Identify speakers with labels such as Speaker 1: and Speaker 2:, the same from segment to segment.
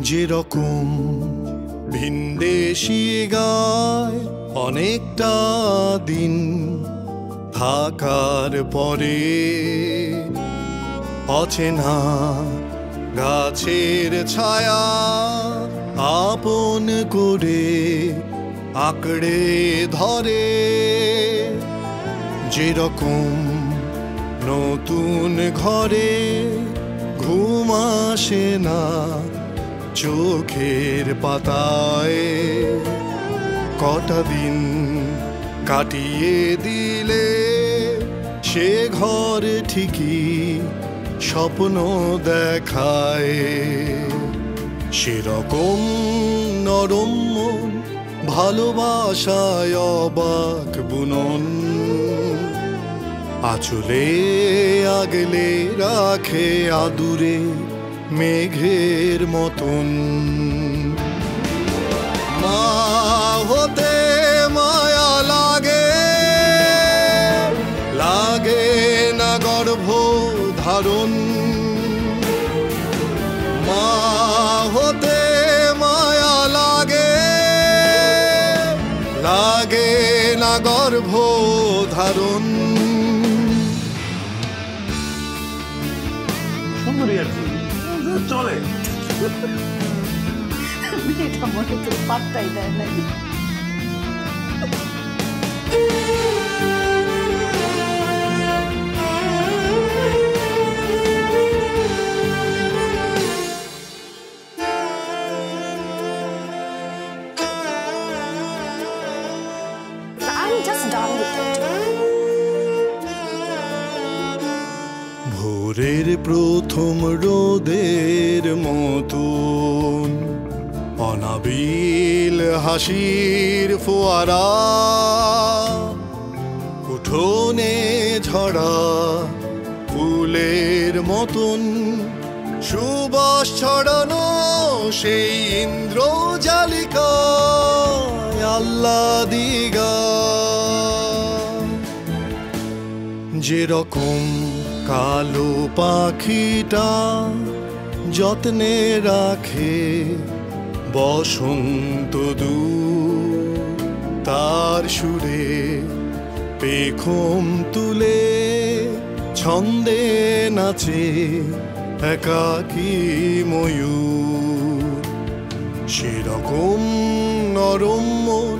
Speaker 1: যেরকম ভিনদেশি গায় অনেকটা দিন থাকার পরে, অচেনা গাছের ছায়া আপন করে আঁকড়ে ধরে। যেরকম নতুন ঘরে ঘুম আসে না চোখের পাতায়, কটা দিন কাটিয়ে দিলে সে ঘর ঠিকই স্বপ্ন দেখায়। সেরকম নরম মন ভালোবাসায় অবাক বুনন, আঁচলে আগলে রাখে আদুরে মেঘের মতন। মা হতে মায়া লাগে, লাগে না গর্ভ ধারণ। মা হতে মায়া লাগে, লাগে না গর্ভ ধারণ।
Speaker 2: চলে
Speaker 3: এটা মনে তো পাত্তাই দেয় না। I'm just done with it.
Speaker 1: ভোরের প্রথম রোদের মতন অনাবিল হাসির ফোয়ারা, উঠোনে ঝরা ফুলের মতন সুবাস ছড়ানো সেই ইন্দ্রজালিকায় আহ্লাদিগা। যেরকম কালো পাখিটা যত্নে রাখে বসন্ত দূত, তার সুরে পেখম তুলে ছন্দে নাচে একাকী ময়ূর। সেরকম নরম মন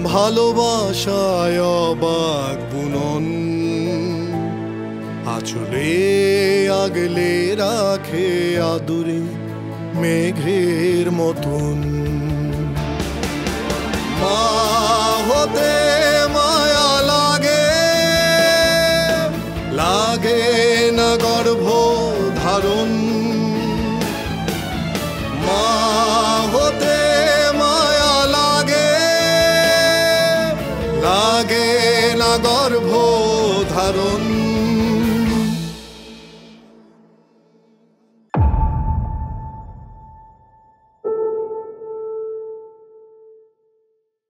Speaker 1: ভালোবাসায় অবাক বুনন, আঁচলে আগলে রাখে আদুরে মেঘের মতন। মা হতে মায়া লাগে, লাগে না গর্ভ ধারণ। মা হতে মায়া লাগে, লাগে না গর্ভ ধারণ।